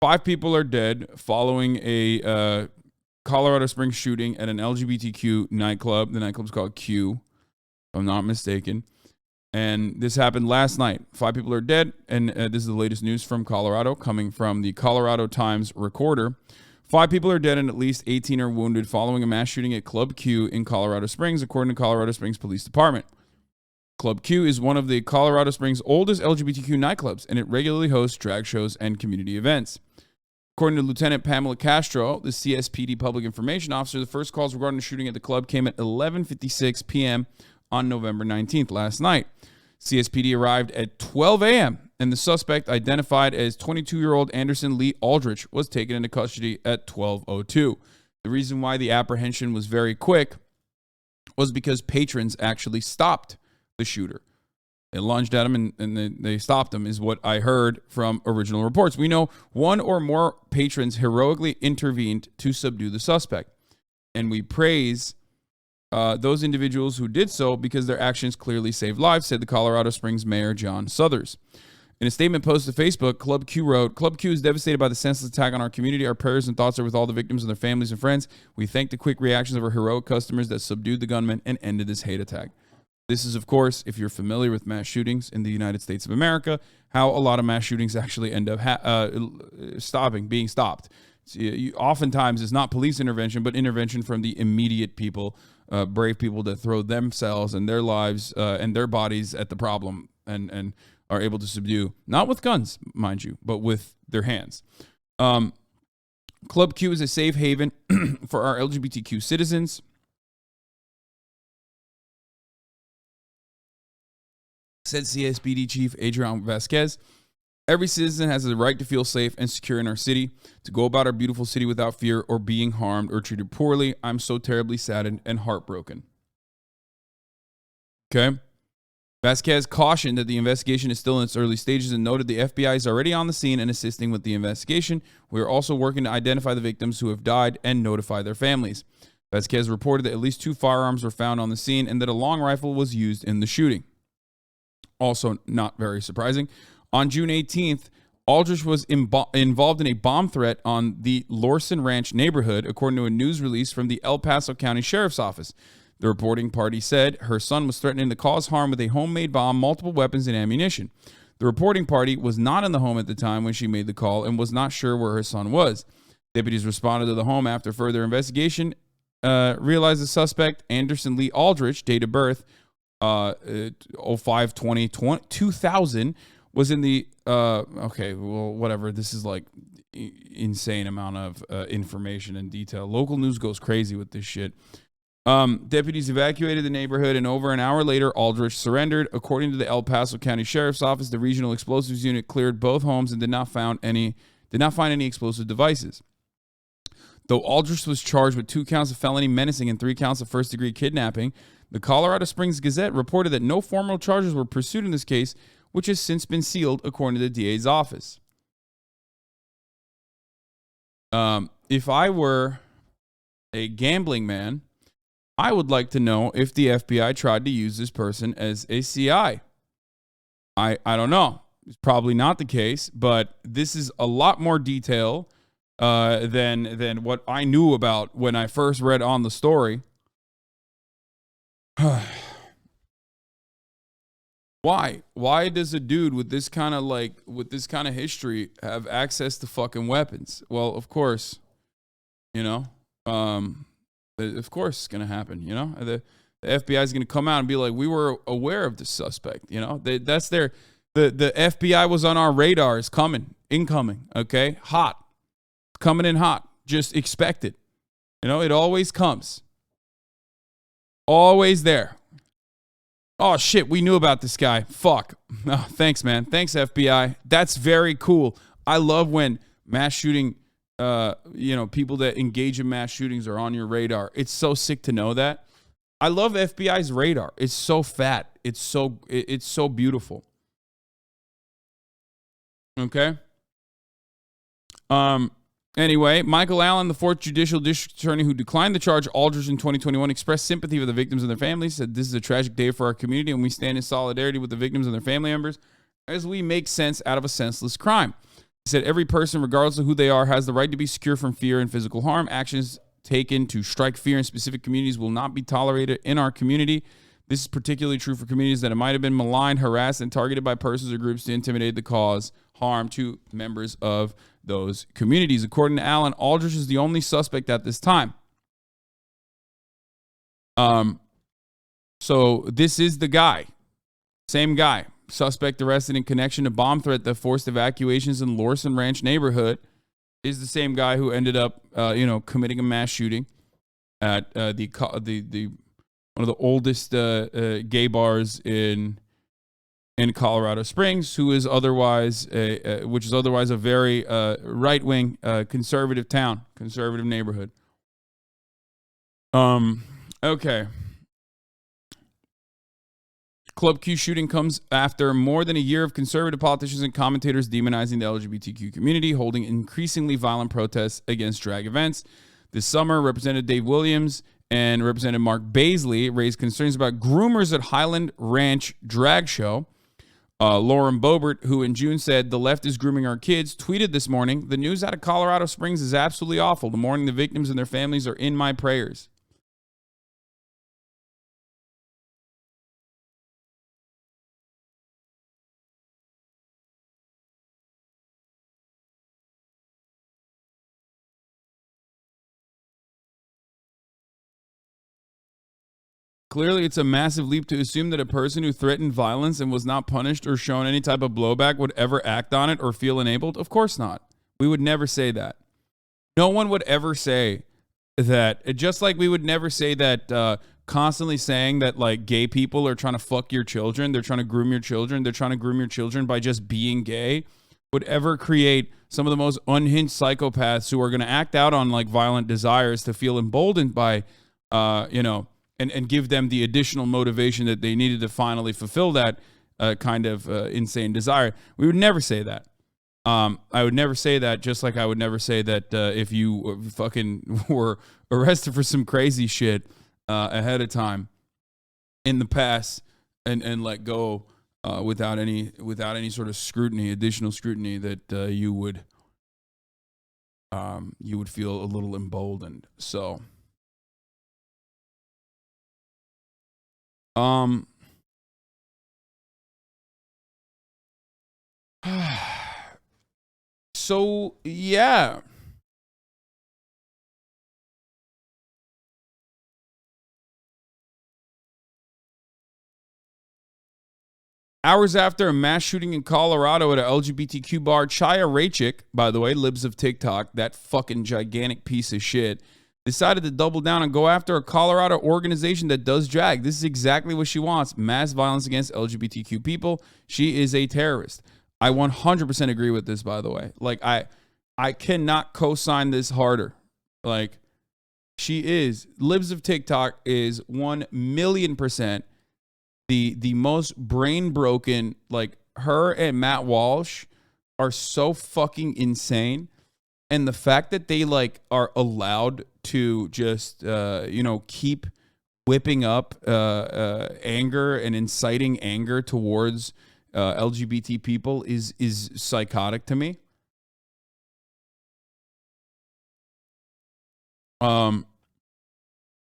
5 people are dead following a Colorado Springs shooting at an LGBTQ nightclub. The nightclub's called Q, if I'm not mistaken. And this happened last night. 5 people are dead, and this is the latest news from Colorado, coming from the Colorado Times Recorder. 5 people are dead and at least 18 are wounded following a mass shooting at Club Q in Colorado Springs, according to Colorado Springs Police Department. Club Q is one of the Colorado Springs' oldest LGBTQ nightclubs, and it regularly hosts drag shows and community events. According to Lieutenant Pamela Castro, the CSPD public information officer, the first calls regarding the shooting at the club came at 11:56 p.m. on November 19th, last night. CSPD arrived at 12 a.m., and the suspect, identified as 22-year-old Anderson Lee Aldrich, was taken into custody at 12:02. The reason why the apprehension was very quick was because patrons actually stopped the shooter. They lunged at him and they stopped him, is what I heard from original reports. We know one or more patrons heroically intervened to subdue the suspect, and we praise those individuals who did so because their actions clearly saved lives, said the Colorado Springs Mayor John Suthers. In a statement posted to Facebook, Club Q wrote, "Club Q is devastated by the senseless attack on our community. Our prayers and thoughts are with all the victims and their families and friends. We thank the quick reactions of our heroic customers that subdued the gunman and ended this hate attack." This is, of course, if you're familiar with mass shootings in the United States of America, how a lot of mass shootings actually end up being stopped. Oftentimes, it's not police intervention, but intervention from the immediate people, brave people that throw themselves and their lives and their bodies at the problem and are able to subdue, not with guns, mind you, but with their hands. Club Q is a safe haven for our LGBTQ citizens. Said CSPD Chief Adrian Vasquez. Every citizen has the right to feel safe and secure in our city, to go about our beautiful city without fear or being harmed or treated poorly. I'm so terribly saddened and heartbroken. Okay. Vasquez cautioned that the investigation is still in its early stages and noted the FBI is already on the scene and assisting with the investigation. We are also working to identify the victims who have died and notify their families. Vasquez reported that at least 2 firearms were found on the scene and that a long rifle was used in the shooting. Also not very surprising. On June 18th, Aldrich was involved in a bomb threat on the Lorson Ranch neighborhood, according to a news release from the El Paso County Sheriff's Office. The reporting party said her son was threatening to cause harm with a homemade bomb, multiple weapons, and ammunition. The reporting party was not in the home at the time when she made the call and was not sure where her son was. Deputies responded to the home after further investigation, realized the suspect, Anderson Lee Aldrich, date of birth, 05/20/2000, was in the whatever. This is like insane amount of information and detail. Local news goes crazy with this shit. Deputies evacuated the neighborhood, and over an hour later, Aldrich surrendered. According to the El Paso County Sheriff's Office, the regional explosives unit cleared both homes and did not find any explosive devices. Though Aldrich was charged with 2 counts of felony menacing and 3 counts of first-degree kidnapping, the Colorado Springs Gazette reported that no formal charges were pursued in this case, which has since been sealed, according to the DA's office. If I were a gambling man, I would like to know if the FBI tried to use this person as a CI. I don't know. It's probably not the case, but this is a lot more detail than what I knew about when I first read on the story. Why does a dude with this kind of history have access to fucking weapons? Well, of course, of course it's gonna happen. The FBI is gonna come out and be like, we were aware of the suspect. That's the FBI was on our radar. Is incoming. Okay, hot, coming in hot. Just expect it. It always comes. Always there. Oh, shit, we knew about this guy. Fuck. Oh, thanks, man. Thanks, FBI. That's very cool. I love when mass shooting, people that engage in mass shootings are on your radar. It's so sick to know that. I love FBI's radar. It's so fat. It's so beautiful. Okay? Anyway, Michael Allen, the 4th Judicial District Attorney who declined the charge Aldrich in 2021, expressed sympathy with the victims and their families, said this is a tragic day for our community and we stand in solidarity with the victims and their family members as we make sense out of a senseless crime. said every person, regardless of who they are, has the right to be secure from fear and physical harm. Actions taken to strike fear in specific communities will not be tolerated in our community. This is particularly true for communities that might have been maligned, harassed, and targeted by persons or groups to intimidate the cause harm to members of those communities. According to Allen, Aldrich is the only suspect at this time. So this is the guy. Same guy. Suspect arrested in connection to bomb threat that forced evacuations in Lorson Ranch neighborhood is the same guy who ended up, committing a mass shooting at the one of the oldest gay bars in Colorado Springs, which is otherwise a very right-wing conservative town, conservative neighborhood. Okay. Club Q shooting comes after more than a year of conservative politicians and commentators demonizing the LGBTQ community, holding increasingly violent protests against drag events. This summer, Representative Dave Williams and Representative Mark Baisley raised concerns about groomers at Highland Ranch drag show. Lauren Boebert, who in June said, "The left is grooming our kids," tweeted this morning, "The news out of Colorado Springs is absolutely awful. The mourning the victims and their families are in my prayers." Clearly, it's a massive leap to assume that a person who threatened violence and was not punished or shown any type of blowback would ever act on it or feel enabled. Of course not. We would never say that. No one would ever say that. Just like we would never say that constantly saying that like gay people are trying to fuck your children, they're trying to groom your children, they're trying to groom your children by just being gay, would ever create some of the most unhinged psychopaths who are going to act out on like violent desires to feel emboldened by, and give them the additional motivation that they needed to finally fulfill that kind of insane desire. We would never say that. I would never say that, just like I would never say that if you fucking were arrested for some crazy shit ahead of time in the past and let go without any sort of scrutiny, additional scrutiny, that you would feel a little emboldened. So. So yeah. Hours after a mass shooting in Colorado at a LGBTQ bar, Chaya Raichik, by the way, libs of TikTok, that fucking gigantic piece of shit, decided to double down and go after a Colorado organization that does drag. This is exactly what she wants. Mass violence against LGBTQ people. She is a terrorist. I 100% agree with this, by the way. Like, I cannot co-sign this harder. Like, she is. Libs of TikTok is 1,000,000% the most brain broken. Like, her and Matt Walsh are so fucking insane. And the fact that they like are allowed to just, keep whipping up anger and inciting anger towards LGBT people is psychotic to me.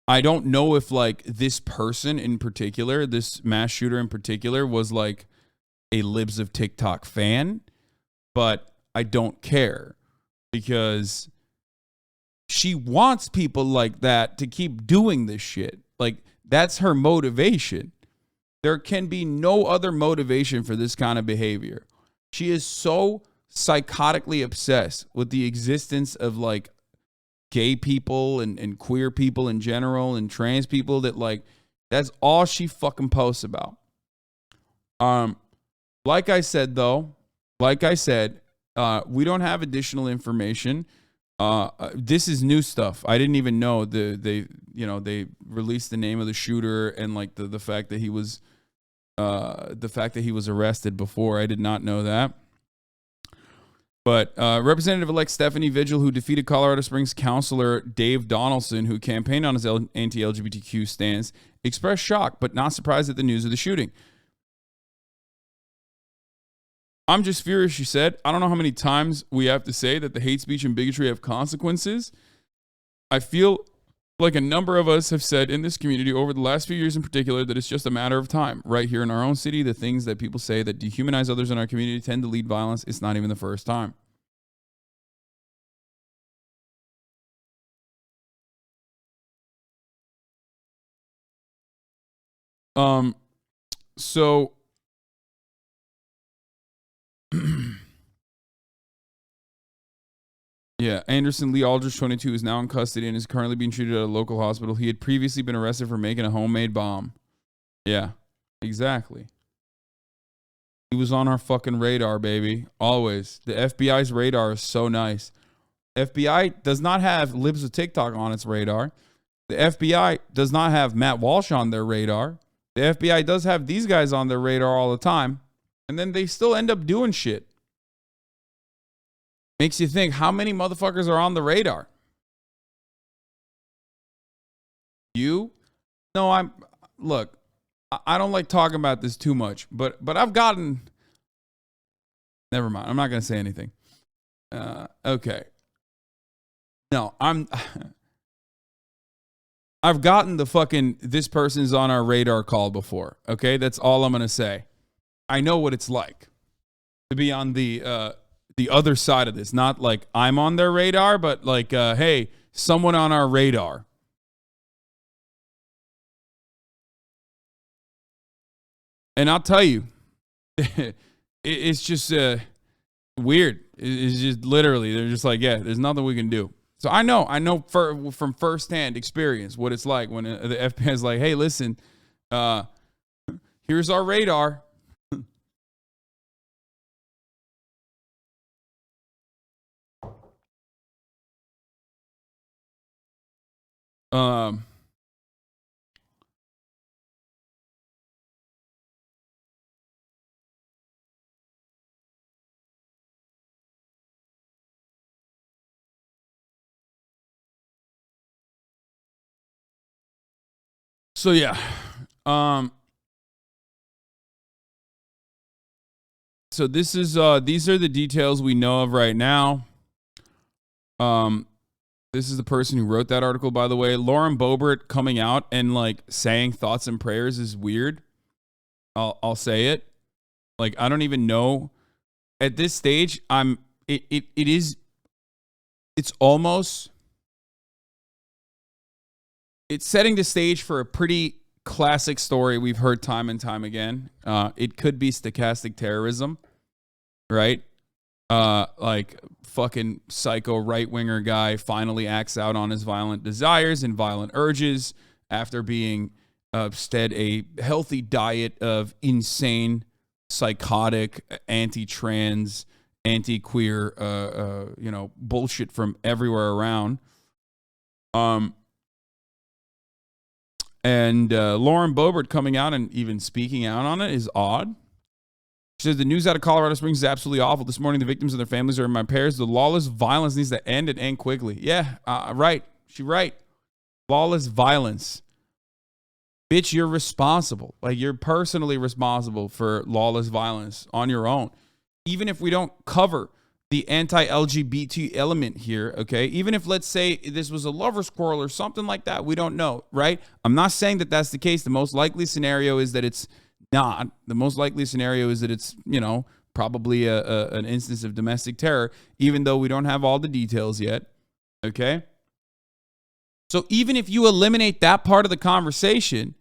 I don't know if like this person in particular, this mass shooter in particular, was like a Libs of TikTok fan, but I don't care because she wants people like that to keep doing this shit. Like, that's her motivation. There can be no other motivation for this kind of behavior. She is so psychotically obsessed with the existence of like gay people and queer people in general and trans people that like that's all she fucking posts about. Like I said, we don't have additional information. This is new stuff. I didn't even know they released the name of the shooter and like the fact that he was arrested before. I did not know that. But Representative-elect Stephanie Vigil, who defeated Colorado Springs Councilor Dave Donaldson, who campaigned on his anti-LGBTQ stance, expressed shock but not surprised at the news of the shooting. I'm just furious, she said. I don't know how many times we have to say that the hate speech and bigotry have consequences. I feel like a number of us have said in this community over the last few years in particular that it's just a matter of time. Right here in our own city, the things that people say that dehumanize others in our community tend to lead violence. It's not even the first time. So yeah, Anderson Lee Aldrich, 22, is now in custody and is currently being treated at a local hospital. He had previously been arrested for making a homemade bomb. Yeah, exactly. He was on our fucking radar, baby. Always. The FBI's radar is so nice. FBI does not have Libs of TikTok on its radar. The FBI does not have Matt Walsh on their radar. The FBI does have these guys on their radar all the time. And then they still end up doing shit. Makes you think, how many motherfuckers are on the radar? You? No, look, I don't like talking about this too much, but I've gotten, never mind. I'm not going to say anything. Okay. No, I've gotten the fucking, this person's on our radar call before. Okay. That's all I'm going to say. I know what it's like to be on the other side of this. Not like I'm on their radar, but like, hey, someone on our radar. And I'll tell you, it's just weird. It's just literally, they're just like, yeah, there's nothing we can do. So I know from firsthand experience what it's like when the FBI is like, hey, listen, here's our radar. So yeah, so this is these are the details we know of right now. This is the person who wrote that article, by the way. Lauren Boebert coming out and like saying thoughts and prayers is weird. I'll say it. Like, I don't even know at this stage. It's setting the stage for a pretty classic story we've heard time and time again. It could be stochastic terrorism, right? Like fucking psycho right-winger guy finally acts out on his violent desires and violent urges after being stead a healthy diet of insane, psychotic, anti-trans, anti-queer, bullshit from everywhere around. And Lauren Boebert coming out and even speaking out on it is odd. She says, the news out of Colorado Springs is absolutely awful. This morning, the victims and their families are in my prayers. The lawless violence needs to end and end quickly. Yeah, right. She's right. Lawless violence. Bitch, you're responsible. Like, you're personally responsible for lawless violence on your own. Even if we don't cover the anti-LGBT element here, okay? Even if, let's say, this was a lover's quarrel or something like that, we don't know, right? I'm not saying that that's the case. The most likely scenario is that it's not. The most likely scenario is that it's, probably an instance of domestic terror, even though we don't have all the details yet, okay? So even if you eliminate that part of the conversation,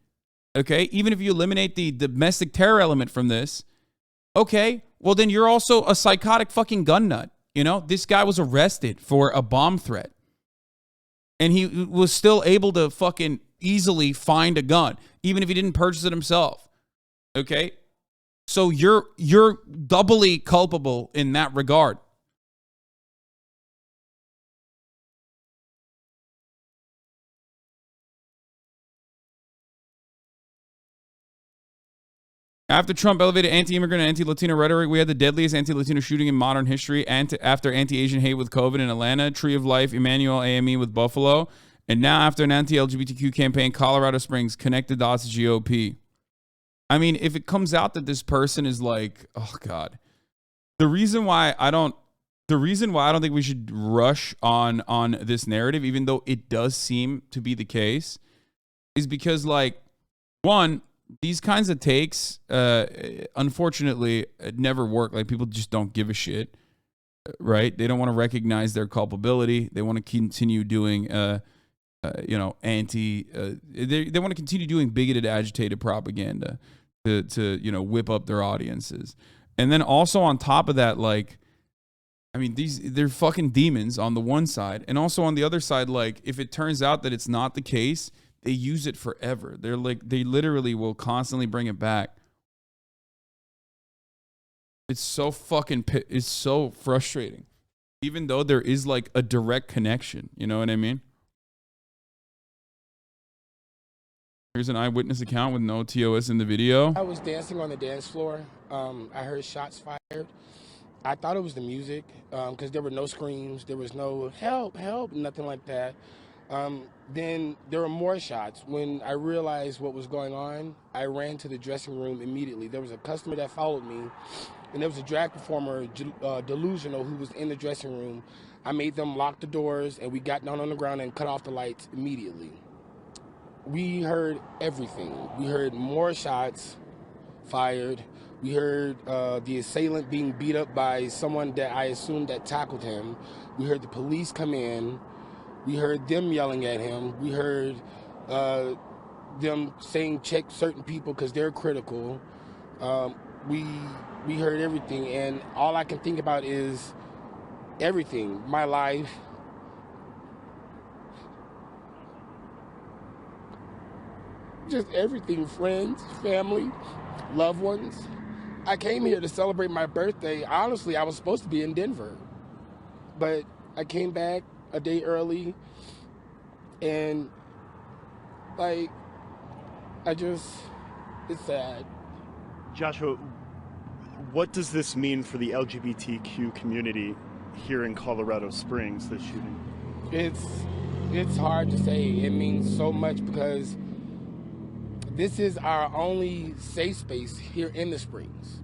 okay, even if you eliminate the domestic terror element from this, okay, well, then you're also a psychotic fucking gun nut. This guy was arrested for a bomb threat. And he was still able to fucking easily find a gun, even if he didn't purchase it himself. Okay? So you're doubly culpable in that regard. After Trump elevated anti-immigrant and anti-Latino rhetoric, we had the deadliest anti-Latino shooting in modern history. After anti-Asian hate with COVID in Atlanta, Tree of Life, Emmanuel AME with Buffalo, and now after an anti-LGBTQ campaign, Colorado Springs, connect the dots to GOP. I mean, if it comes out that this person is like, oh God, the reason why I don't think we should rush on this narrative, even though it does seem to be the case, is because, like, one, these kinds of takes, unfortunately, never work. Like, people just don't give a shit, right? They don't want to recognize their culpability. They want to continue doing, they want to continue doing bigoted, agitated propaganda to whip up their audiences. And then also on top of that, like, I mean, they're fucking demons on the one side, and also on the other side, like, if it turns out that it's not the case, they use it forever. They're like, they literally will constantly bring it back. It's so frustrating, even though there is like a direct connection. You know what I mean? Here's an eyewitness account with no TOS in the video. I was dancing on the dance floor. I heard shots fired. I thought it was the music because there were no screams. There was no help, help, nothing like that. Then there were more shots. When I realized what was going on, I ran to the dressing room immediately. There was a customer that followed me, and there was a drag performer, Delusional, who was in the dressing room. I made them lock the doors, and we got down on the ground and cut off the lights immediately. We heard everything. We heard more shots fired. We heard the assailant being beat up by someone that I assumed that tackled him. We heard the police come in. We heard them yelling at him. We heard them saying check certain people because they're critical. We heard everything, and all I can think about is everything. My life. Just everything. Friends, family, loved ones. I came here to celebrate my birthday. Honestly, I was supposed to be in Denver, but I came back a day early, and like, it's sad. Joshua, what does this mean for the LGBTQ community here in Colorado Springs, this shooting? It's hard to say. It means so much because this is our only safe space here in the Springs.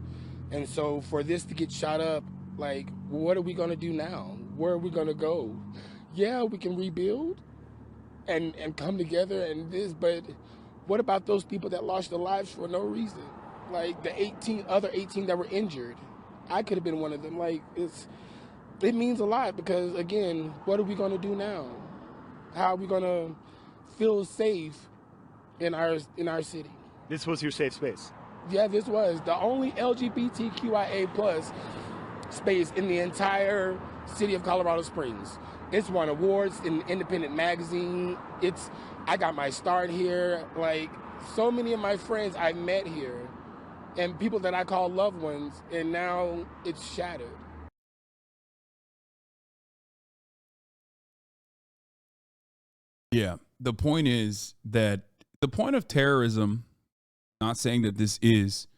And so for this to get shot up, like, what are we going to do now? Where are we going to go? Yeah, we can rebuild and come together and this, but what about those people that lost their lives for no reason? Like the other 18 that were injured. I could have been one of them. Like, it means a lot because, again, what are we going to do now? How are we going to feel safe in our city? This was your safe space? Yeah, this was the only LGBTQIA plus space in the entire city of Colorado Springs. It's won awards in Independent Magazine. I got my start here. Like, so many of my friends I met here and people that I call loved ones, and now it's shattered. Yeah. The point is that the point of terrorism, not saying that this is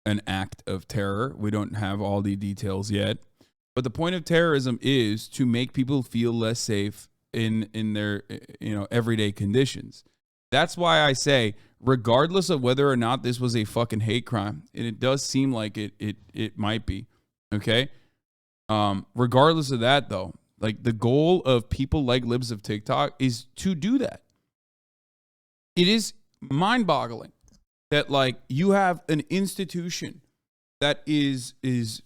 an act of terror. We don't have all the details yet. But the point of terrorism is to make people feel less safe in their everyday conditions. That's why I say, regardless of whether or not this was a fucking hate crime, and it does seem like it might be, okay? Regardless of that, though, like, the goal of people like Libs of TikTok is to do that. It is mind-boggling that, like, you have an institution that is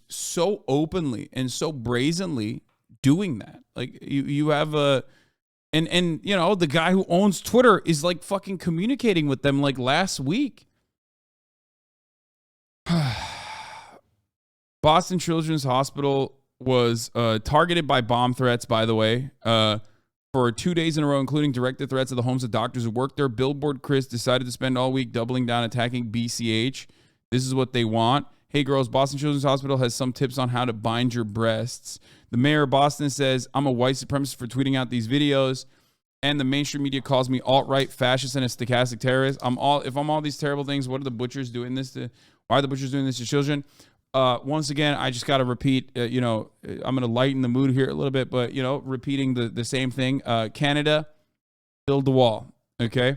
so openly and so brazenly doing that. Like, you have and you know, the guy who owns Twitter is like fucking communicating with them like last week. Boston Children's Hospital was targeted by bomb threats, by the way, for 2 days in a row, including directed threats at the homes of doctors who worked there. Billboard Chris decided to spend all week doubling down, attacking BCH. This is what they want. Hey, girls, Boston Children's Hospital has some tips on how to bind your breasts. The mayor of Boston says, I'm a white supremacist for tweeting out these videos. And the mainstream media calls me alt-right, fascist, and a stochastic terrorist. If I'm all these terrible things, what are the butchers doing this to? Why are the butchers doing this to children? Once again, I just got to repeat, I'm going to lighten the mood here a little bit, but, repeating the same thing. Canada, build the wall, okay?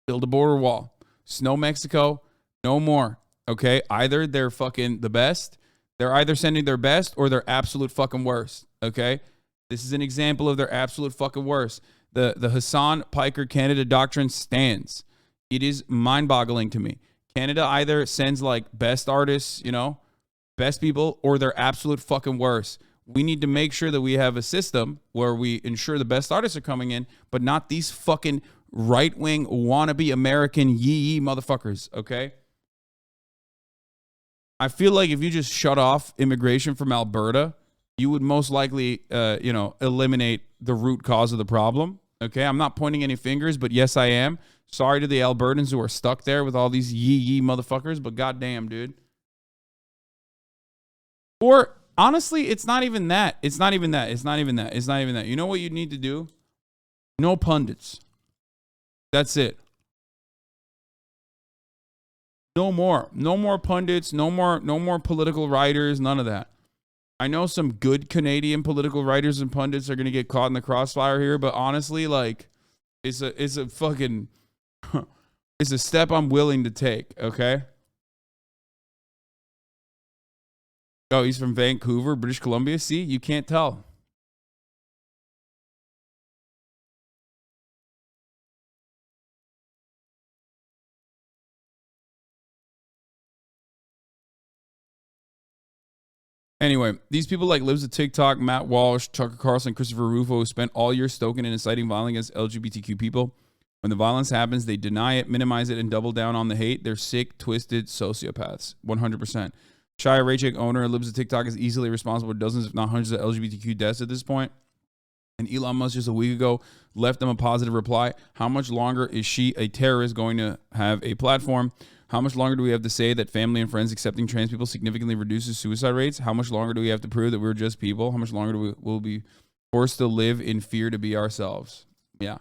Build a border wall. Snow Mexico, no more, okay? Either they're fucking the best, They're either sending their best or their absolute fucking worst. Okay? This is an example of their absolute fucking worst. The Hasan Piker Canada doctrine stands. It is mind-boggling to me. Canada either sends like best artists, you know, best people, or their absolute fucking worst. We need to make sure that we have a system where we ensure the best artists are coming in, but not these fucking right-wing wannabe American yee motherfuckers, okay? I feel like if you just shut off immigration from Alberta, you would most likely, eliminate the root cause of the problem, okay? I'm not pointing any fingers, but yes, I am. Sorry to the Albertans who are stuck there with all these yee motherfuckers, but goddamn, dude. Or honestly, it's not even that. It's not even that. You know what you need to do? No pundits. That's it. No more pundits, no more political writers, none of that. I know some good Canadian political writers and pundits are going to get caught in the crossfire here, but honestly, like, it's a fucking, it's a step I'm willing to take, okay? Oh, he's from Vancouver, British Columbia. See, you can't tell. Anyway, these people like Libs of TikTok, Matt Walsh, Tucker Carlson, Christopher Rufo, who spent all year stoking and inciting violence against LGBTQ people. When the violence happens, they deny it, minimize it, and double down on the hate. They're sick, twisted sociopaths. 100%. Shia Raycheck, owner of Libs of TikTok, is easily responsible for dozens, if not hundreds, of LGBTQ deaths at this point. And Elon Musk just a week ago left them a positive reply. How much longer is she, a terrorist, going to have a platform? How much longer do we have to say that family and friends accepting trans people significantly reduces suicide rates? How much longer do we have to prove that we're just people? How much longer will we be forced to live in fear to be ourselves? Yeah.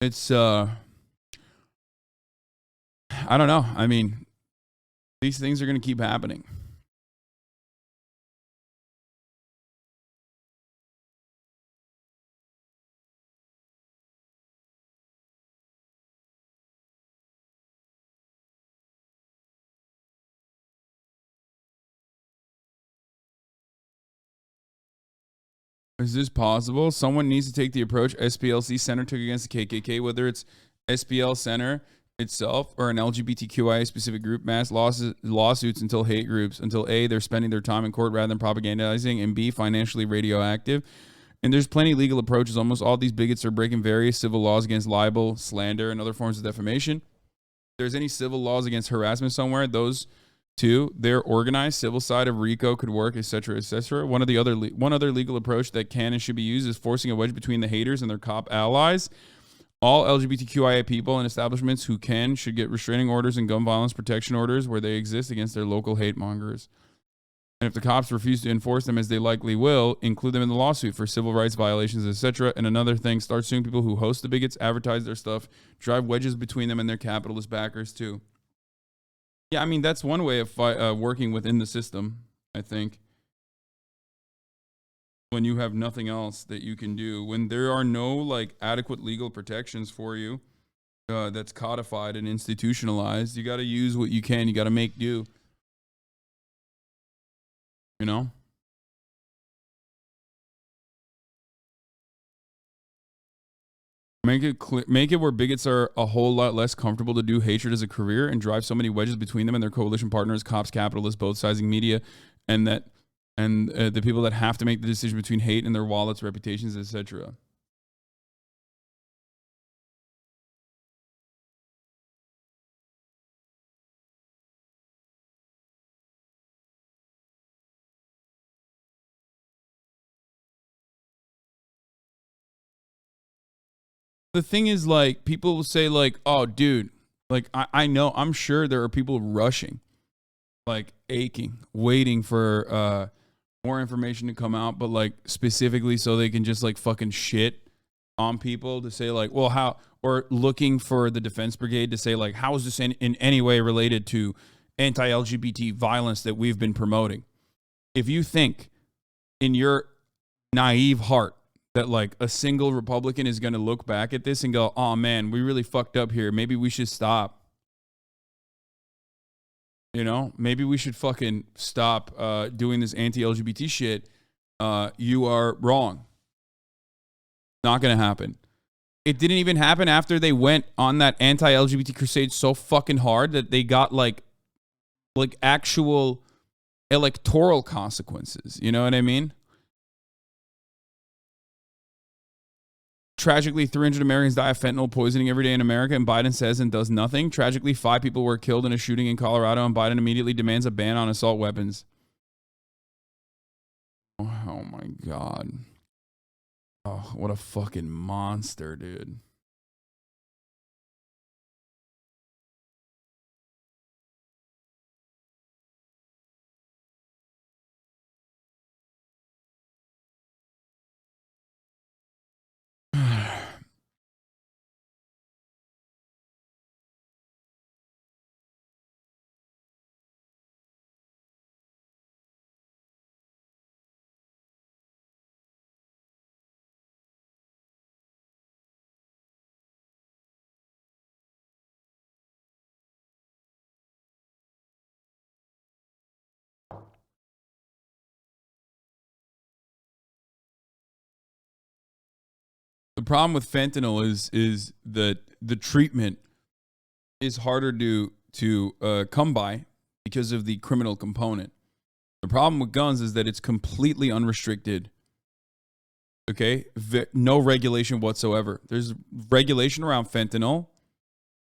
It's, I don't know. I mean, these things are going to keep happening. Is this possible? Someone needs to take the approach SPLC Center took against the KKK, whether it's SPL Center itself or an LGBTQIA specific group, mass lawsuits until hate groups, until A, they're spending their time in court rather than propagandizing, and B, financially radioactive. And there's plenty of legal approaches. Almost all these bigots are breaking various civil laws against libel, slander, and other forms of defamation. If there's any civil laws against harassment somewhere, those two, their organized civil side of RICO could work, etc., etc. One other legal approach that can and should be used is forcing a wedge between the haters and their cop allies. All LGBTQIA people and establishments who can should get restraining orders and gun violence protection orders where they exist against their local hate mongers. And if the cops refuse to enforce them, as they likely will, include them in the lawsuit for civil rights violations, etc. And another thing, start suing people who host the bigots, advertise their stuff, drive wedges between them and their capitalist backers too. Yeah, I mean, that's one way of working within the system, I think. When you have nothing else that you can do, when there are no like adequate legal protections for you that's codified and institutionalized, you got to use what you can. You got to make do. You know? Make it where bigots are a whole lot less comfortable to do hatred as a career and drive so many wedges between them and their coalition partners, cops, capitalists, both sizing media, and the people that have to make the decision between hate and their wallets, reputations, etc. The thing is, like, people will say, like, oh, dude, like, I know, I'm sure there are people rushing, like, aching, waiting for more information to come out, but, like, specifically so they can just, like, fucking shit on people to say, like, well, how, or looking for the defense brigade to say, like, how is this in any way related to anti-LGBT violence that we've been promoting? If you think in your naive heart that like a single Republican is going to look back at this and go, oh man, we really fucked up here. Maybe we should stop. You know, maybe we should fucking stop doing this anti-LGBT shit. You are wrong. Not going to happen. It didn't even happen after they went on that anti-LGBT crusade so fucking hard that they got like actual electoral consequences. You know what I mean? Tragically, 300 Americans die of fentanyl poisoning every day in America, and Biden says and does nothing. Tragically, 5 people were killed in a shooting in Colorado, and Biden immediately demands a ban on assault weapons. Oh my God. Oh, what a fucking monster, dude. The problem with fentanyl is that the treatment is harder to come by because of the criminal component. The problem with guns is that it's completely unrestricted. Okay? No regulation whatsoever. There's regulation around fentanyl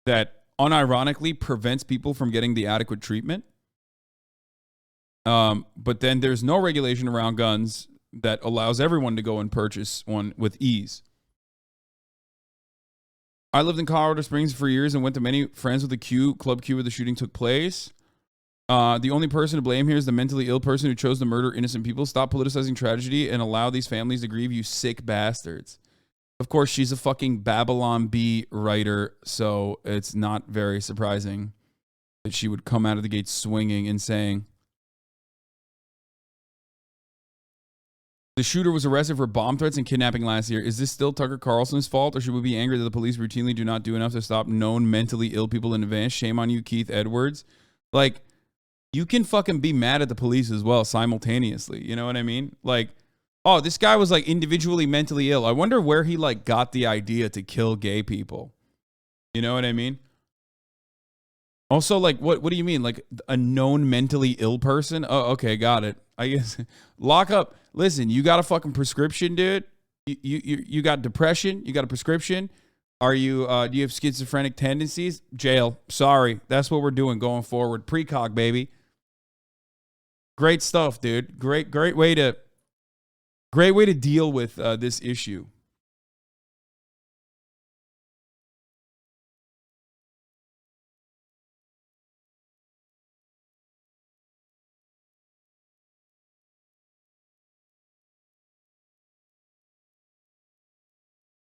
that unironically prevents people from getting the adequate treatment. But then there's no regulation around guns that allows everyone to go and purchase one with ease. I lived in Colorado Springs for years and went to many friends with the Club Q where the shooting took place. The only person to blame here is the mentally ill person who chose to murder innocent people. Stop politicizing tragedy and allow these families to grieve, you sick bastards. Of course, she's a fucking Babylon Bee writer, so it's not very surprising that she would come out of the gate swinging and saying, the shooter was arrested for bomb threats and kidnapping last year. Is this still Tucker Carlson's fault, or should we be angry that the police routinely do not do enough to stop known mentally ill people in advance? Shame on you, Keith Edwards. Like, you can fucking be mad at the police as well simultaneously. You know what I mean? Like, oh, this guy was like individually mentally ill. I wonder where he like got the idea to kill gay people. You know what I mean? Also, like, what do you mean? Like a known mentally ill person? Oh, okay, got it. I guess lock up. Listen, you got a fucking prescription, dude. You got depression. You got a prescription. Are you? Do you have schizophrenic tendencies? Jail. Sorry, that's what we're doing going forward. Precog, baby. Great stuff, dude. Great way to deal with this issue.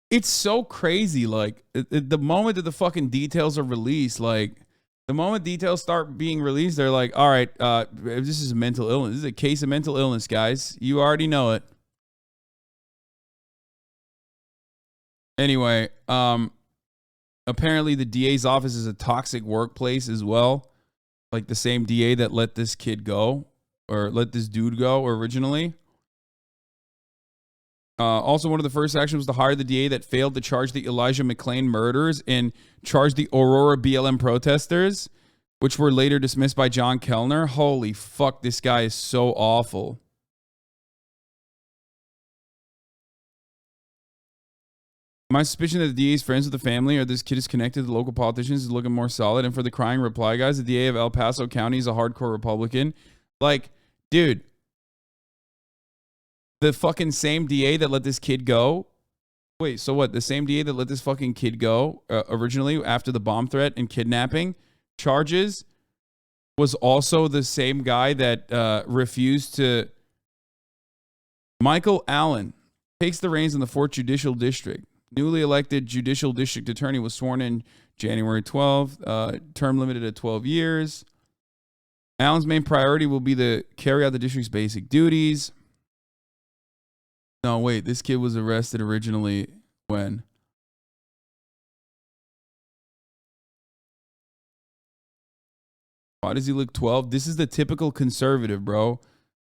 It's so crazy. Like the moment that the fucking details are released, like the moment details start being released, they're like, all right, this is a mental illness. This is a case of mental illness, guys. You already know it. Anyway, apparently the DA's office is a toxic workplace as well. Like the same DA that let this kid go or let this dude go originally. Also, one of the first actions was to hire the DA that failed to charge the Elijah McClain murders and charge the Aurora BLM protesters, which were later dismissed by John Kellner. Holy fuck, this guy is so awful. My suspicion that the DA is friends with the family or this kid is connected to the local politicians is looking more solid. And for the crying reply, guys, the DA of El Paso County is a hardcore Republican. Like, dude, the fucking same DA that let this kid go. Wait, so what? The same DA that let this fucking kid go originally after the bomb threat and kidnapping charges was also the same guy that refused to. Michael Allen takes the reins in the 4th Judicial District. Newly elected Judicial District Attorney was sworn in January 12th, term limited at 12 years. Allen's main priority will be to carry out the district's basic duties. No, wait. This kid was arrested originally when? Why does he look 12? This is the typical conservative, bro.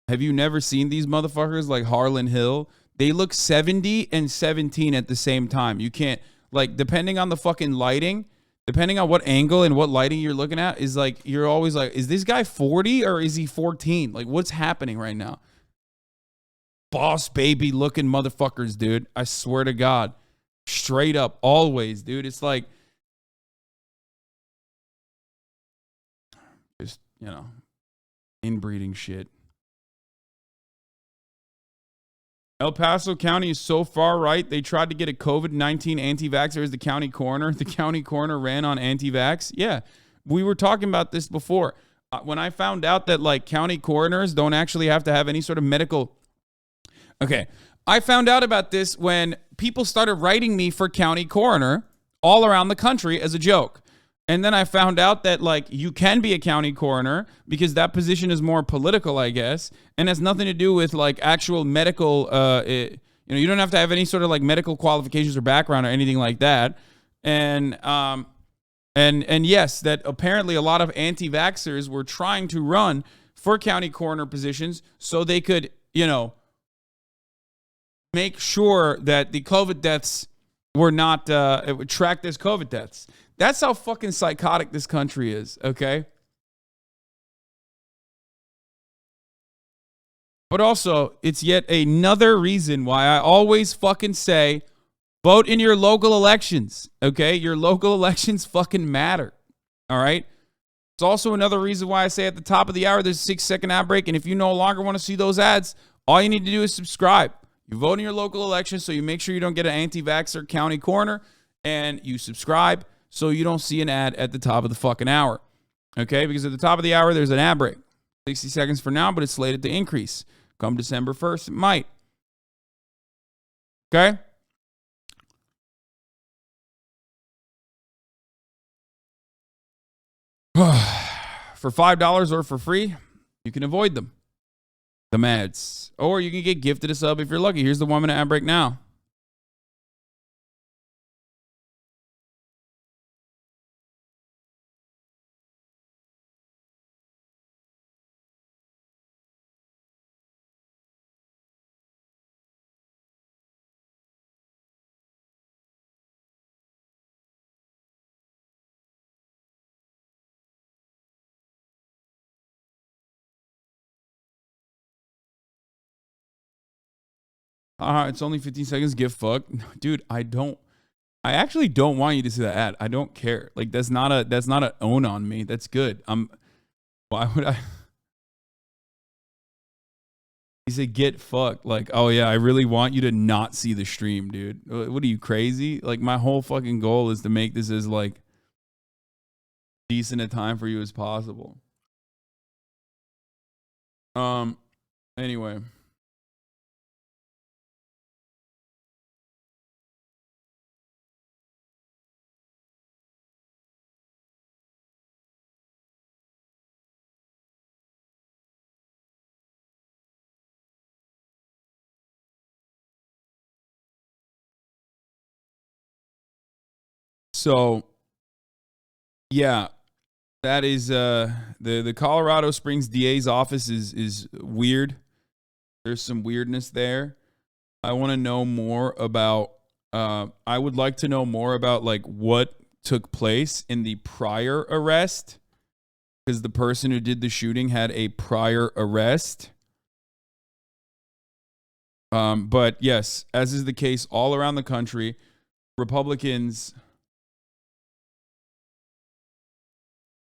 Have you never seen these motherfuckers like Harlan Hill? They look 70 and 17 at the same time. You can't, like, depending on the fucking lighting, depending on what angle and what lighting you're looking at, is like, you're always like, is this guy 40 or is he 14? Like, what's happening right now? Boss baby looking motherfuckers, dude. I swear to God. Straight up, always, dude. It's like, just, you know, inbreeding shit. El Paso County is so far right, they tried to get a COVID-19 anti-vaxxer as the county coroner. The county coroner ran on anti-vax. Yeah, we were talking about this before. When I found out that, like, county coroners don't actually have to have any sort of medical... Okay, I found out about this when people started writing me for county coroner all around the country as a joke. And then I found out that, like, you can be a county coroner because that position is more political, I guess, and has nothing to do with, like, actual medical, you know, you don't have to have any sort of, like, medical qualifications or background or anything like that. And yes, that apparently a lot of anti-vaxxers were trying to run for county coroner positions so they could, you know, make sure that the COVID deaths were not, it would track this COVID deaths. That's how fucking psychotic this country is, okay? But also, it's yet another reason why I always fucking say, vote in your local elections, okay? Your local elections fucking matter, all right? It's also another reason why I say at the top of the hour, there's a 6-second ad break, and if you no longer want to see those ads, all you need to do is subscribe. You vote in your local election, so you make sure you don't get an anti-vaxxer county coroner, and you subscribe so you don't see an ad at the top of the fucking hour. Okay? Because at the top of the hour, there's an ad break. 60 seconds for now, but it's slated to increase. Come December 1st, it might. Okay? For $5 or for free, you can avoid them. The ads. Or you can get gifted a sub if you're lucky. Here's the 1 minute ad break now. It's only 15 seconds. Give fuck. Dude, I actually don't want you to see that ad. I don't care. Like, that's not an own on me. That's good. Why would I? He said, get fucked. Like, oh yeah, I really want you to not see the stream, dude. What are you, crazy? Like, my whole fucking goal is to make this as, like, decent a time for you as possible. Anyway. So, yeah, that is the Colorado Springs DA's office is weird. There's some weirdness there. I want to know more about. I would like to know more about, like, what took place in the prior arrest, because the person who did the shooting had a prior arrest. But yes, as is the case all around the country, Republicans.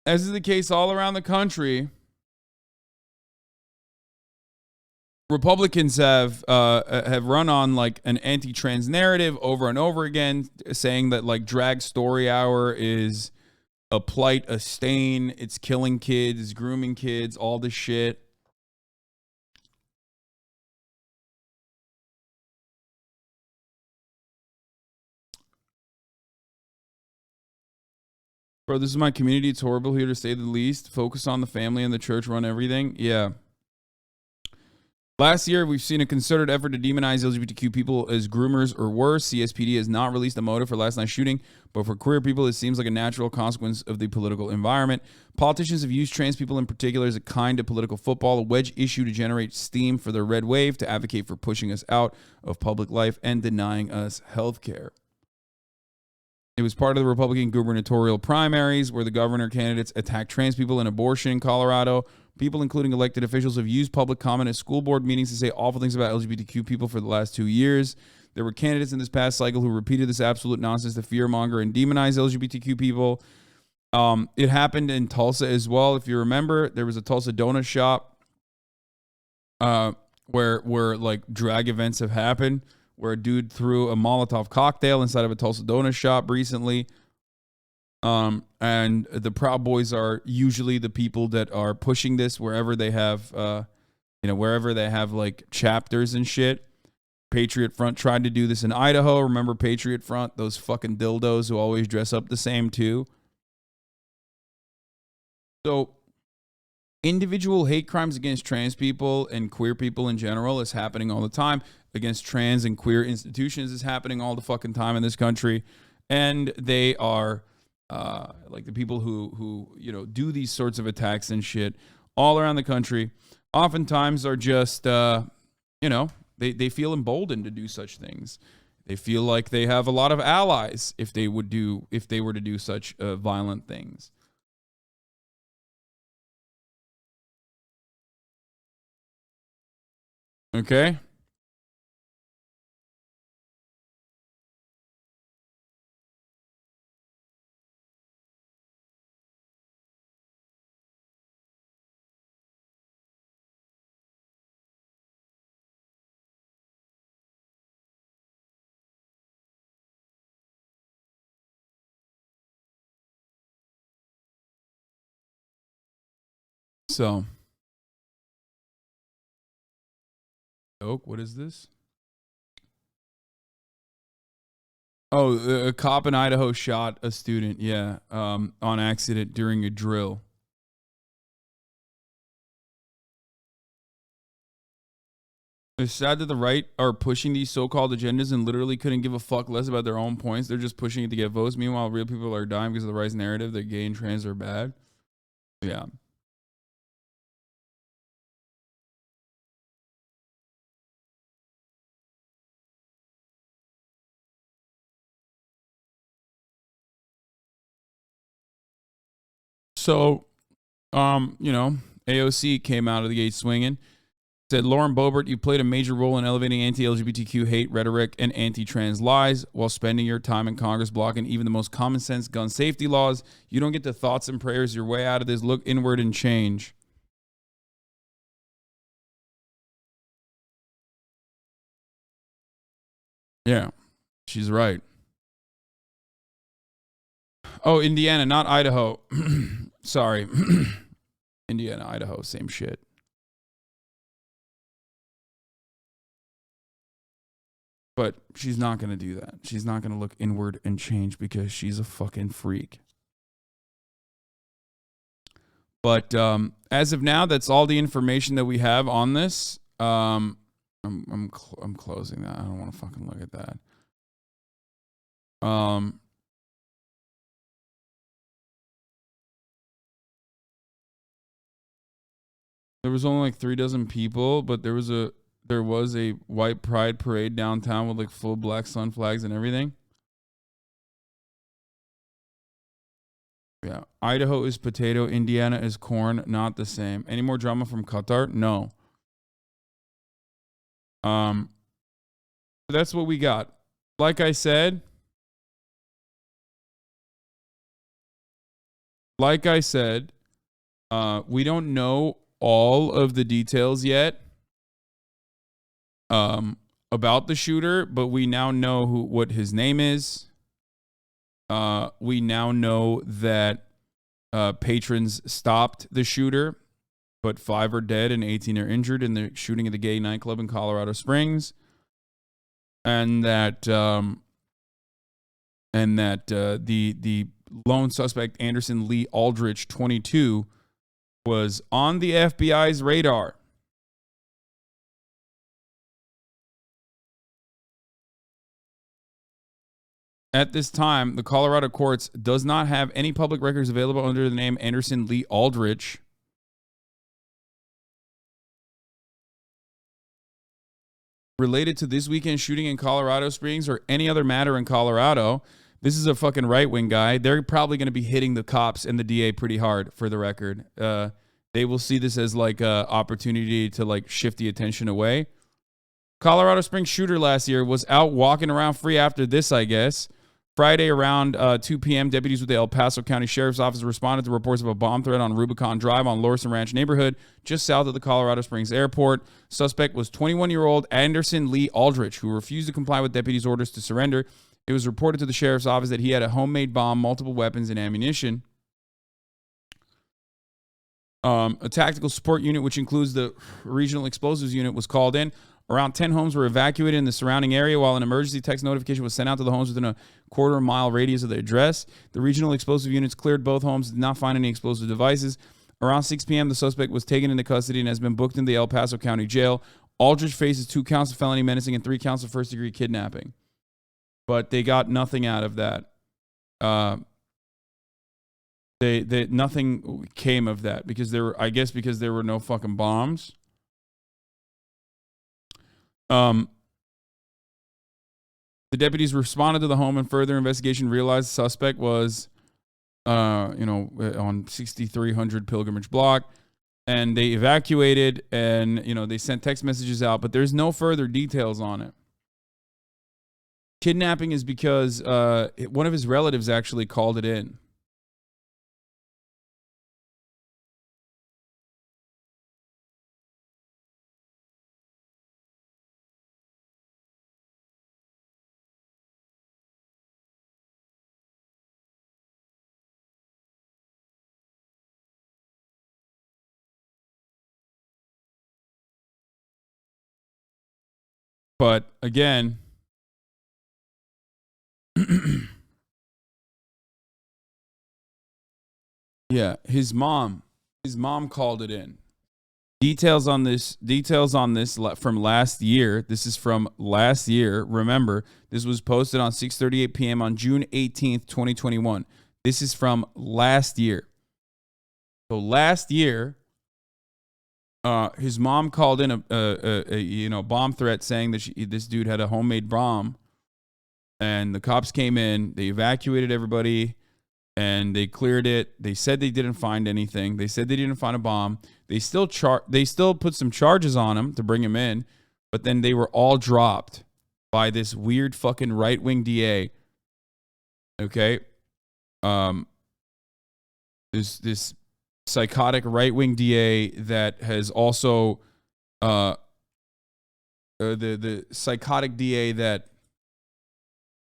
As is the case all around the country, Republicans have run on, like, an anti-trans narrative over and over again, saying that, like, drag story hour is a plight, a stain, it's killing kids, it's grooming kids, all this shit. Bro, this is my community. It's horrible here, to say the least. Focus on the family and the church run everything. Yeah. Last year, we've seen a concerted effort to demonize LGBTQ people as groomers or worse. CSPD has not released a motive for last night's shooting, but for queer people, it seems like a natural consequence of the political environment. Politicians have used trans people in particular as a kind of political football, a wedge issue to generate steam for their red wave, to advocate for pushing us out of public life and denying us health care. It was part of the Republican gubernatorial primaries where the governor candidates attacked trans people and abortion in Colorado. People, including elected officials, have used public comment at school board meetings to say awful things about LGBTQ people for the last 2 years. There were candidates in this past cycle who repeated this absolute nonsense to fearmonger and demonize LGBTQ people. It happened in Tulsa as well. If you remember, there was a Tulsa donut shop where like drag events have happened, where a dude threw a Molotov cocktail inside of a Tulsa donut shop recently. And the Proud Boys are usually the people that are pushing this wherever they have, wherever they have like chapters and shit. Patriot Front tried to do this in Idaho. Remember Patriot Front? Those fucking dildos who always dress up the same too. So individual hate crimes against trans people and queer people in general is happening all the time. Against trans and queer institutions is happening all the fucking time in this country. And they are like the people who do these sorts of attacks and shit all around the country oftentimes are just they feel emboldened to do such things. They feel like they have a lot of allies if they were to do such violent things. Okay. So, Oak, what is this? Oh, a cop in Idaho shot a student, yeah, on accident during a drill. It's sad that the right are pushing these so-called agendas and literally couldn't give a fuck less about their own points. They're just pushing it to get votes. Meanwhile, real people are dying because of the right's narrative that gay and trans are bad. Yeah. So, AOC came out of the gate swinging. Said, Lauren Boebert, you played a major role in elevating anti-LGBTQ hate rhetoric and anti-trans lies while spending your time in Congress blocking even the most common sense gun safety laws. You don't get to thoughts and prayers your way out of this. Look inward and change. Yeah, she's right. Oh, Indiana, not Idaho. Sorry. Indiana, Idaho, same shit. But she's not going to do that. She's not going to look inward and change because she's a fucking freak. But as of now, that's all the information that we have on this. I'm closing that. I don't want to fucking look at that. There was only like 36 people, but there was a white pride parade downtown with like full black sun flags and everything. Yeah. Idaho is potato. Indiana is corn. Not the same. Any more drama from Qatar? No. That's what we got. Like I said, we don't know all of the details yet about the shooter, but we now know what his name is. We now know that patrons stopped the shooter, but 5 are dead and 18 are injured in the shooting at the gay nightclub in Colorado Springs, and that the lone suspect Anderson Lee Aldrich, 22, was on the FBI's radar. At this time, the Colorado courts does not have any public records available under the name Anderson Lee Aldrich. Related to this weekend shooting in Colorado Springs or any other matter in Colorado. This is a fucking right-wing guy. They're probably going to be hitting the cops and the DA pretty hard, for the record. They will see this as like an opportunity to like shift the attention away. Colorado Springs shooter last year was out walking around free after this, I guess. Friday around 2 p.m., deputies with the El Paso County Sheriff's Office responded to reports of a bomb threat on Rubicon Drive on Lorson Ranch neighborhood, just south of the Colorado Springs airport. Suspect was 21-year-old Anderson Lee Aldrich, who refused to comply with deputies' orders to surrender. It was reported to the sheriff's office that he had a homemade bomb, multiple weapons, and ammunition. A tactical support unit, which includes the regional explosives unit, was called in. Around 10 homes were evacuated in the surrounding area, while an emergency text notification was sent out to the homes within a quarter-mile radius of the address. The regional explosive units cleared both homes, did not find any explosive devices. Around 6 p.m., the suspect was taken into custody and has been booked in the El Paso County Jail. Aldrich faces 2 counts of felony menacing and 3 counts of first-degree kidnapping. But they got nothing out of that. Nothing came of that because because there were no fucking bombs. The deputies responded to the home and further investigation realized the suspect was, on 6300 Pilgrimage Block, and they evacuated and, they sent text messages out, but there's no further details on it. Kidnapping is because one of his relatives actually called it in. But again, yeah, his mom called it in. Details on this from last year. This is from last year. Remember, this was posted on 6:38 p.m. on June 18th, 2021. This is from last year. So last year, his mom called in a bomb threat saying that this dude had a homemade bomb, and the cops came in. They evacuated everybody, and they cleared it. They said they didn't find anything. They said they didn't find a bomb. They still put some charges on him to bring him in, but then they were all dropped by this weird fucking right-wing DA. Okay, this psychotic right-wing DA that has also the psychotic DA that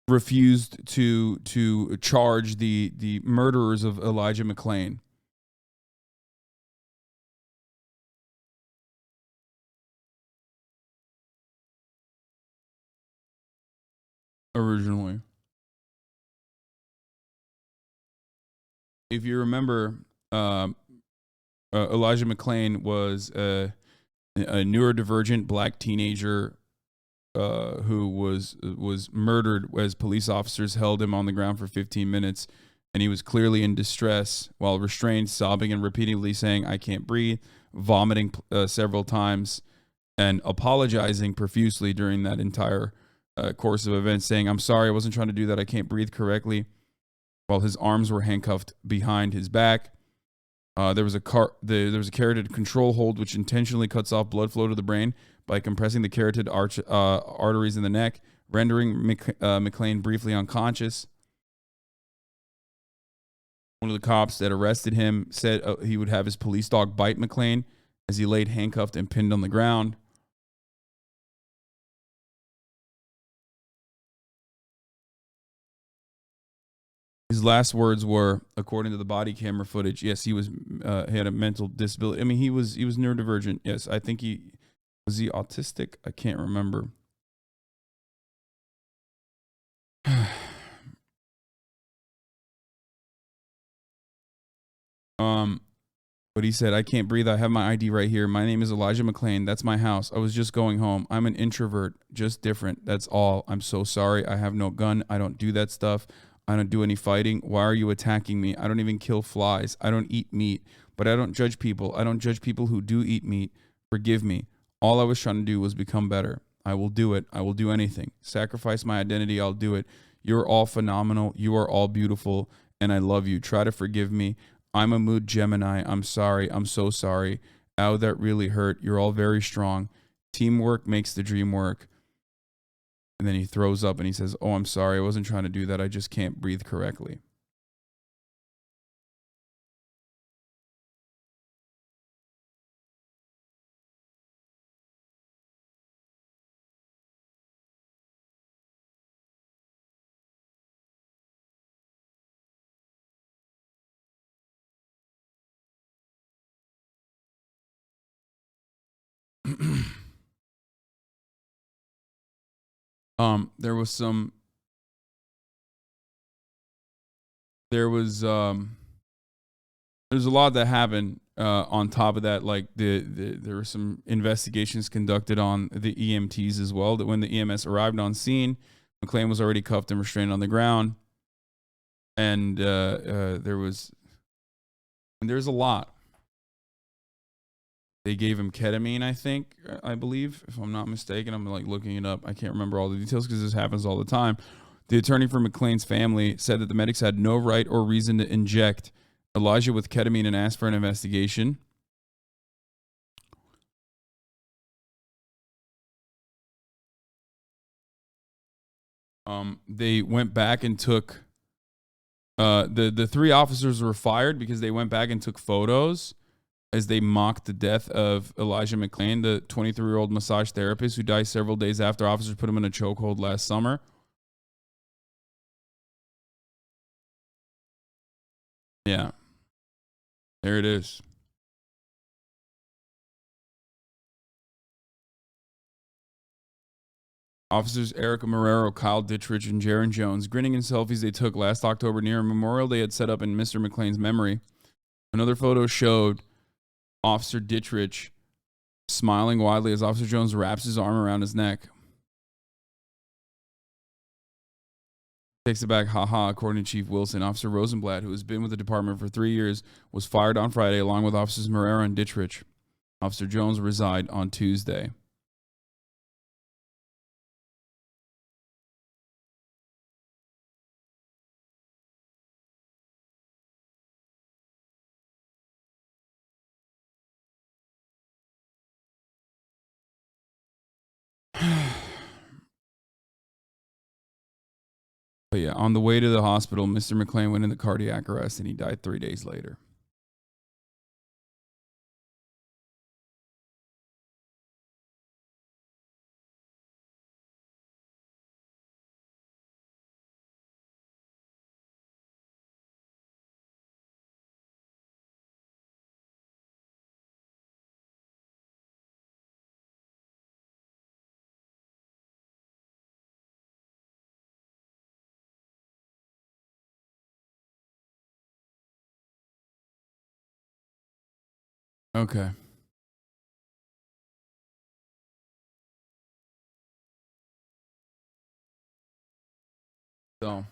refused to charge the murderers of Elijah McClain. Originally, if you remember, Elijah McClain was a neurodivergent black teenager who was murdered as police officers held him on the ground for 15 minutes, and he was clearly in distress while restrained, sobbing and repeatedly saying, "I can't breathe," vomiting several times, and apologizing profusely during that entire course of events, saying, "I'm sorry, I wasn't trying to do that. I can't breathe correctly," while his arms were handcuffed behind his back. There was a carotid control hold, which intentionally cuts off blood flow to the brain by compressing the carotid arteries in the neck, rendering McClain briefly unconscious. One of the cops that arrested him said he would have his police dog bite McClain as he laid handcuffed and pinned on the ground. His last words were, according to the body camera footage, yes, he had a mental disability. I mean, he was neurodivergent. Yes, I think was he autistic? I can't remember. But he said, I can't breathe. I have my ID right here. My name is Elijah McClain. That's my house. I was just going home. I'm an introvert, just different. That's all. I'm so sorry. I have no gun. I don't do that stuff. I don't do any fighting. Why are you attacking me? I don't even kill flies. I don't eat meat, but I don't judge people. I don't judge people who do eat meat. Forgive me. All I was trying to do was become better. I will do it. I will do anything. Sacrifice my identity. I'll do it. You're all phenomenal. You are all beautiful, and I love you. Try to forgive me. I'm a mood Gemini. I'm sorry. I'm so sorry. Ow, that really hurt. You're all very strong. Teamwork makes the dream work. And then he throws up and he says, oh, I'm sorry. I wasn't trying to do that. I just can't breathe correctly. There was there's a lot that happened on top of that. Like there were some investigations conducted on the EMTs as well, that when the EMS arrived on scene, McClain was already cuffed and restrained on the ground. And there's a lot. They gave him ketamine, I believe, if I'm not mistaken. I'm like looking it up. I can't remember all the details because this happens all the time. The attorney for McClain's family said that the medics had no right or reason to inject Elijah with ketamine and asked for an investigation. They went back and took the three officers were fired because they went back and took photos as they mocked the death of Elijah McClain, the 23-year-old massage therapist who died several days after officers put him in a chokehold last summer. Yeah. There it is. Officers Erica Marrero, Kyle Dittrich, and Jaron Jones grinning in selfies they took last October near a memorial they had set up in Mr. McClain's memory. Another photo showed Officer Dittrich smiling widely as Officer Jones wraps his arm around his neck. Takes it back, haha, according to Chief Wilson. Officer Rosenblatt, who has been with the department for 3 years, was fired on Friday along with Officers Marrero and Dittrich. Officer Jones resigned on Tuesday. But yeah, on the way to the hospital, Mr. McClain went into cardiac arrest and he died 3 days later. Okay. So,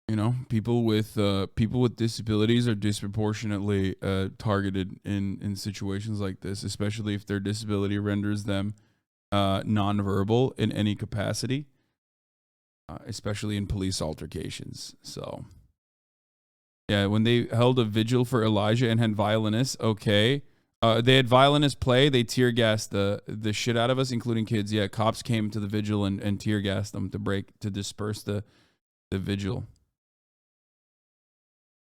you know, people with disabilities are disproportionately targeted in situations like this, especially if their disability renders them nonverbal in any capacity, especially in police altercations. So, yeah, when they held a vigil for Elijah and had violinists, okay. They had violinists play. They tear gassed the shit out of us, including kids. Yeah, cops came to the vigil and tear gassed them to disperse the vigil.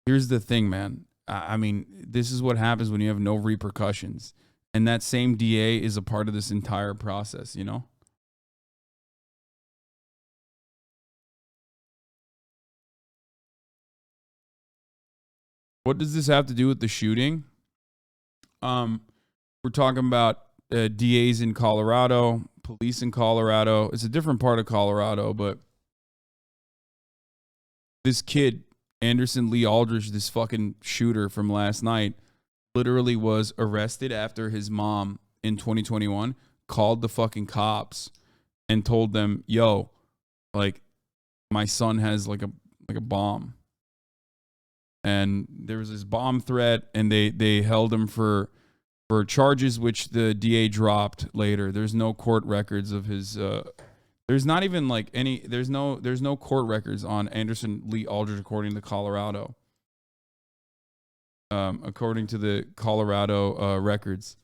Here's the thing, man. I mean, this is what happens when you have no repercussions, and that same DA is a part of this entire process. You know. What does this have to do with the shooting? We're talking about DAs in Colorado, police in Colorado. It's a different part of Colorado, but this kid Anderson Lee Aldrich, this fucking shooter from last night, literally was arrested after his mom in 2021 called the fucking cops and told them, yo, like, my son has like a bomb. And there was this bomb threat, and they held him for charges which the DA dropped later. There's no court records of his there's not even like any there's no court records on Anderson Lee Aldrich according to Colorado. According to the Colorado records.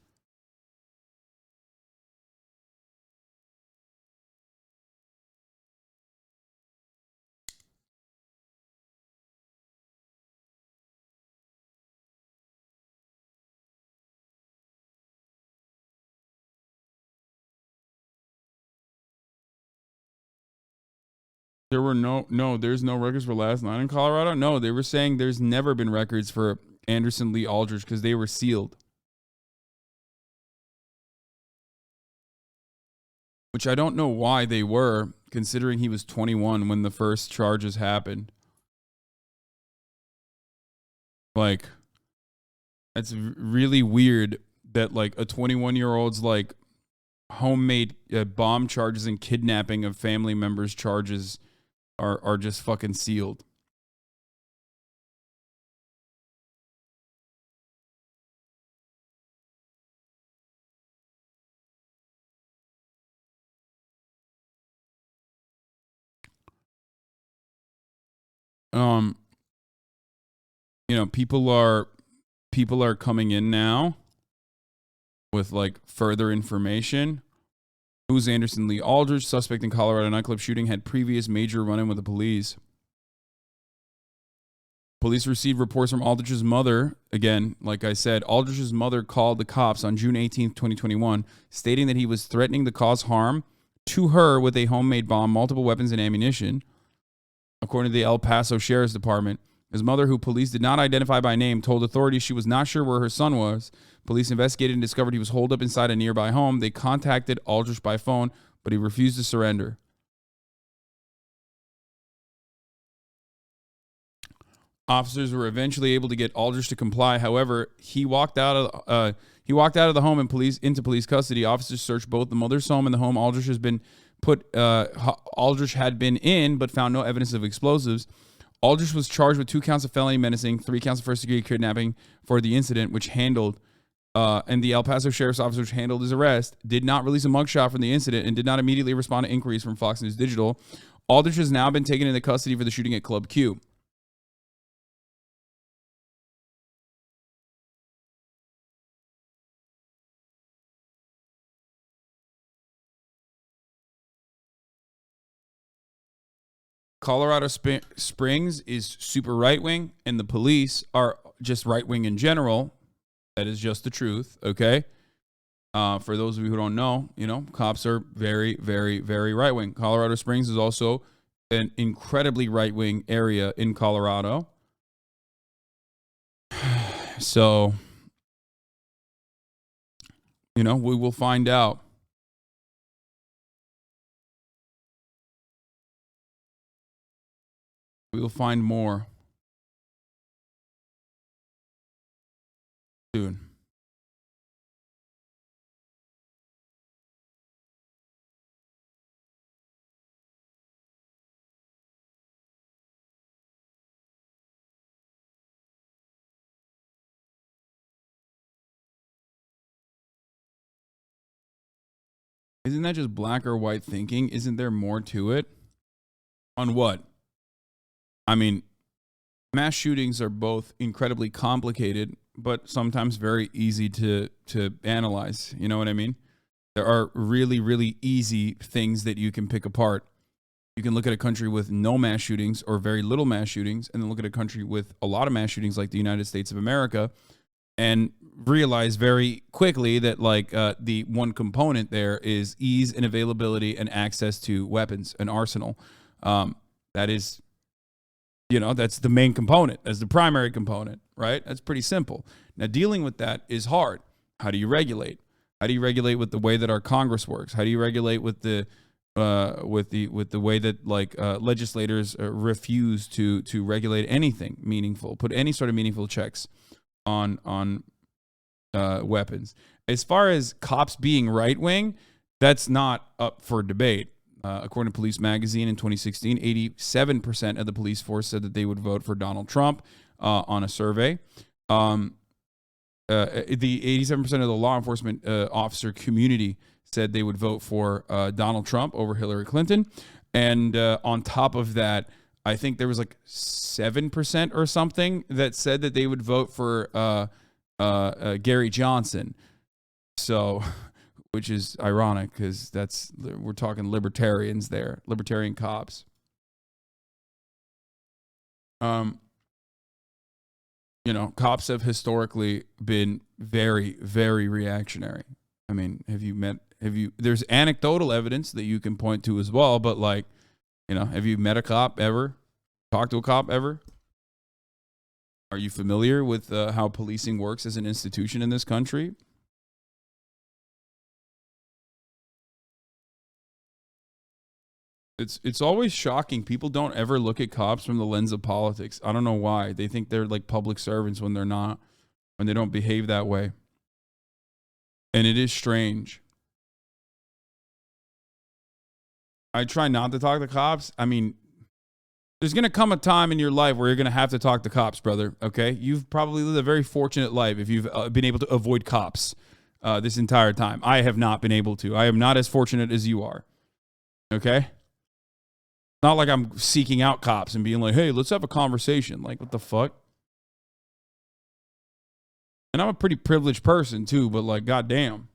There's no records for last night in Colorado. No, they were saying there's never been records for Anderson Lee Aldrich because they were sealed. Which I don't know why they were, considering he was 21 when the first charges happened. Like, that's really weird that like a 21-year-old's like homemade bomb charges and kidnapping of family members charges are just fucking sealed. You know, people are coming in now with like further information. Who's Anderson Lee Aldrich? Suspect in Colorado nightclub shooting had previous major run-in with the police. Police received reports from Aldrich's mother. Again, like I said, Aldrich's mother called the cops on June 18th, 2021, stating that he was threatening to cause harm to her with a homemade bomb, multiple weapons, and ammunition. According to the El Paso Sheriff's Department, his mother, who police did not identify by name, told authorities she was not sure where her son was. Police investigated and discovered he was holed up inside a nearby home. They contacted Aldrich by phone, but he refused to surrender. Officers were eventually able to get Aldrich to comply. However, he walked out of the home and into police custody. Officers searched both the mother's home and the home Aldrich had been in, but found no evidence of explosives. Aldrich was charged with 2 counts of felony menacing, 3 counts of first-degree kidnapping for the incident, and the El Paso Sheriff's Officer, which handled his arrest, did not release a mugshot from the incident and did not immediately respond to inquiries from Fox News Digital. Aldrich has now been taken into custody for the shooting at Club Q. Colorado Springs is super right-wing, and the police are just right-wing in general. That is just the truth, okay? For those of you who don't know, cops are very, very, very right-wing. Colorado Springs is also an incredibly right-wing area in Colorado. So, we will find out. We will find more soon. Isn't that just black or white thinking? Isn't there more to it? On what? I mean, mass shootings are both incredibly complicated, but sometimes very easy to analyze. You know what I mean? There are really, really easy things that you can pick apart. You can look at a country with no mass shootings or very little mass shootings, and then look at a country with a lot of mass shootings like the United States of America, and realize very quickly that the one component there is ease and availability and access to weapons, an arsenal. That is... that's the main component. That's the primary component, right? That's pretty simple. Now, dealing with that is hard. How do you regulate? How do you regulate with the way that our Congress works? How do you regulate with the with the way that like legislators refuse to regulate anything meaningful, put any sort of meaningful checks on weapons. As far as cops being right wing, that's not up for debate. According to Police Magazine in 2016, 87% of the police force said that they would vote for Donald Trump on a survey. The 87% of the law enforcement officer community said they would vote for Donald Trump over Hillary Clinton. And on top of that, I think there was like 7% or something that said that they would vote for Gary Johnson. So, which is ironic because we're talking libertarians there, libertarian cops. You know, cops have historically been very, very reactionary. I mean, there's anecdotal evidence that you can point to as well, but like, you know, have you met a cop ever? Talked to a cop ever? Are you familiar with how policing works as an institution in this country? It's always shocking. People don't ever look at cops from the lens of politics. I don't know why. They think they're like public servants when they're not, when they don't behave that way. And it is strange. I try not to talk to cops. I mean, there's going to come a time in your life where you're going to have to talk to cops, brother. Okay? You've probably lived a very fortunate life if you've been able to avoid cops this entire time. I have not been able to. I am not as fortunate as you are. Okay? Not like I'm seeking out cops and being like, hey, let's have a conversation. Like, what the fuck? And I'm a pretty privileged person too, but like, goddamn.